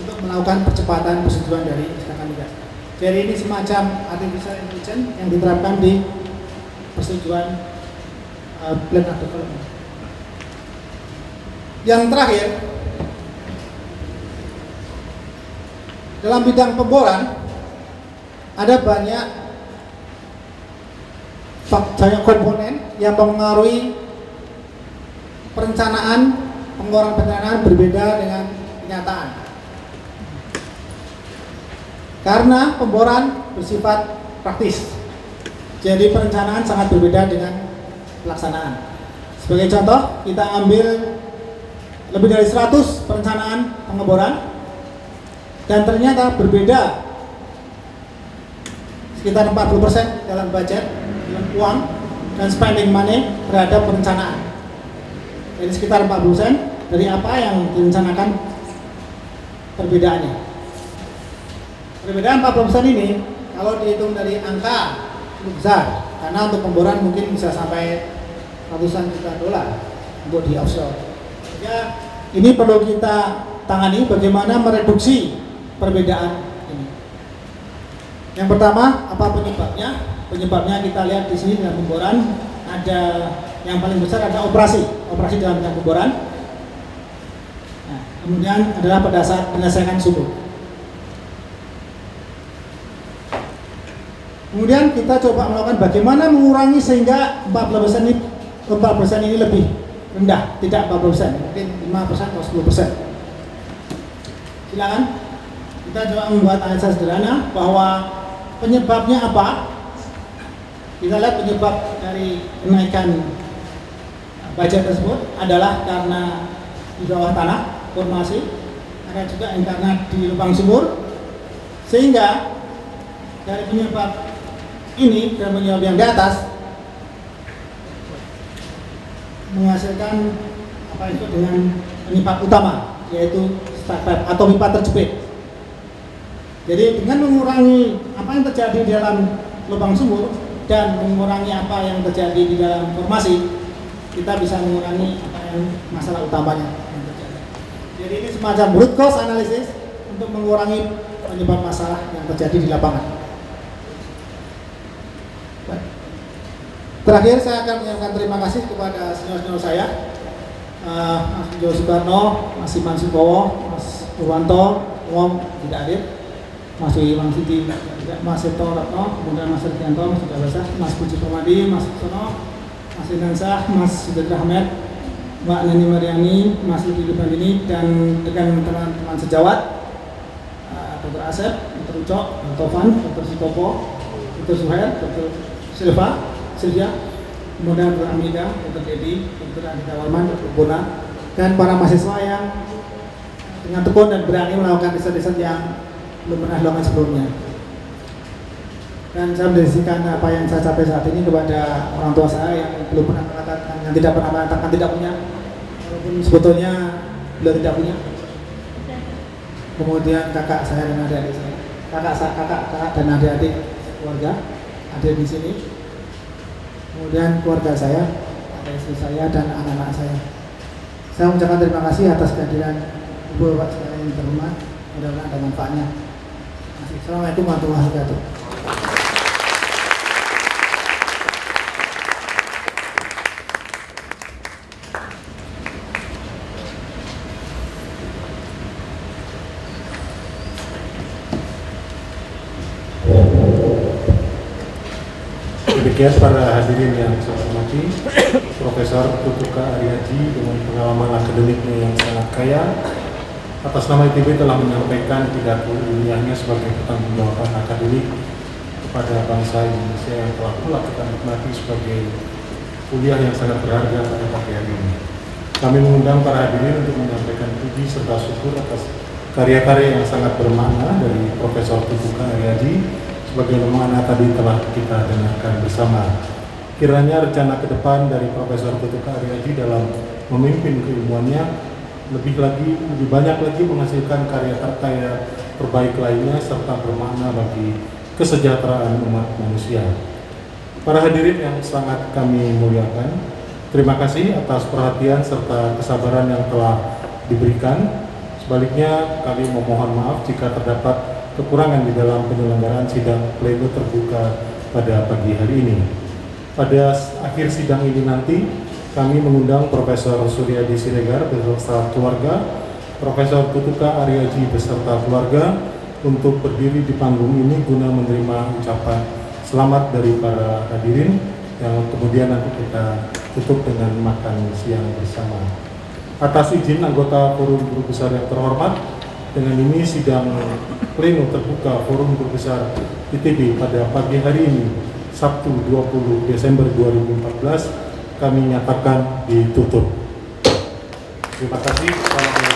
B: untuk melakukan percepatan persetujuan dari SKK Migas. Jadi ini semacam artificial intelligence yang diterapkan di persetujuan Plan of Development. Yang terakhir, dalam bidang pemboran ada banyak komponen yang mempengaruhi perencanaan berbeda dengan kenyataan. Karena pemboran bersifat praktis, jadi perencanaan sangat berbeda dengan pelaksanaan. Sebagai contoh, kita ambil lebih dari 100 perencanaan pengeboran dan ternyata berbeda sekitar 40% dalam budget, dalam uang dan spending money terhadap perencanaan. Jadi sekitar 40% dari apa yang direncanakan perbedaannya. Perbedaan 40% ini kalau dihitung dari angka cukup besar, karena untuk pemboran mungkin bisa sampai ratusan juta dolar untuk di offshore. Ya, ini perlu kita tangani bagaimana mereduksi perbedaan ini. Yang pertama, apa penyebabnya? Penyebabnya kita lihat di sini dalam pemboran ada yang paling besar ada operasi dalam bidang pemboran. Nah, kemudian adalah pada saat penyelesaian sumur. Kemudian kita coba melakukan bagaimana mengurangi sehingga 40% ini lebih rendah, tidak 40%, mungkin 5% atau 10%. Silakan kita coba membuat analisa sederhana bahwa penyebabnya apa. Kita lihat penyebab dari kenaikan budget tersebut adalah karena di bawah tanah formasi, ada juga yang karena di lubang sumur, sehingga dari penyebab ini dan penyebab yang di atas menghasilkan apa itu dengan penyebab utama, yaitu start pipe atau pipa terjepit. Jadi dengan mengurangi apa yang terjadi di dalam lubang sumur dan mengurangi apa yang terjadi di dalam formasi, kita bisa mengurangi apa yang masalah utamanya yang terjadi. Jadi ini semacam root cause analysis untuk mengurangi penyebab masalah yang terjadi di lapangan. Terakhir saya akan menyampaikan terima kasih kepada senior-senior saya, Mas Jo Soekarno, Mas Iman Subowo, Mas Purwanto, Wong tidak hadir, Mas Iwan Siti tidak, Mas Seto Ratno, kemudian Mas Rianto, Mas Sudah Basah, Mas Puji Pemadi, Mas Sono,
C: Mas Inansah, Mas Sudirta Ahmed, Mbak Nani Mariani, Mas Ludi Lubandini, dan dengan teman-teman sejawat, Dr. Asep, Dr. Ucok, Dr. Tovan, Dr. Sitopo, Dr. Suhair, Dr. Sylvia, kemudian Dr. Amida, Dr. Dedi, Dr. Andika Warman, Dr. Bona, dan para mahasiswa yang dengan tekun dan berani melakukan riset-riset yang belum pernah dilakukan sebelumnya. Dan saya mendedikasikan apa yang saya capai saat ini kepada orang tua saya yang belum pernah mengatakan, yang tidak pernah mengatakan tidak punya, walaupun sebetulnya beliau tidak punya. Kemudian kakak saya dan adik-adik saya, kakak dan adik-adik keluarga, ada di sini. Kemudian keluarga saya, ada istri saya dan anak-anak saya. Saya mengucapkan terima kasih atas kehadiran Ibu Bapak sekalian yang terhormat. Mudah-mudahan ada manfaatnya. Assalamualaikum warahmatullahi wabarakatuh.
A: Demikian para hadirin yang saya hormati, Profesor Tutuka Aryaji dengan pengalaman akademiknya yang sangat kaya, atas nama ITB telah menyampaikan pidato ilmiahnya sebagai pertanggungjawaban akademik kepada bangsa Indonesia yang telah pula kita nikmati sebagai kuliah yang sangat berharga pada pagi hari ini. Kami mengundang para hadirin untuk menyampaikan puji serta syukur atas karya-karya yang sangat bermakna dari Profesor Tutuka Aryaji sebagaimana tadi telah kita dengarkan bersama. Kiranya rencana ke depan dari Profesor Tutuka Aryaji dalam memimpin keilmuannya lebih banyak lagi menghasilkan karya-karya terbaik lainnya serta bermakna bagi kesejahteraan umat manusia. Para hadirin yang sangat kami muliakan, terima kasih atas perhatian serta kesabaran yang telah diberikan. Sebaliknya kami memohon maaf jika terdapat kekurangan di dalam penyelenggaraan sidang pleno terbuka pada pagi hari ini. Pada akhir sidang ini nanti, kami mengundang Profesor Suryadi Siregar beserta keluarga, Profesor Tutuka Aryaji beserta keluarga untuk berdiri di panggung ini guna menerima ucapan selamat dari para hadirin yang kemudian nanti kita tutup dengan makan siang bersama. Atas izin anggota Forum Guru Besar yang terhormat, dengan ini sidang pleno terbuka Forum Guru Besar ITB pada pagi hari ini, Sabtu 20 Desember 2014, kami nyatakan ditutup. Terima kasih.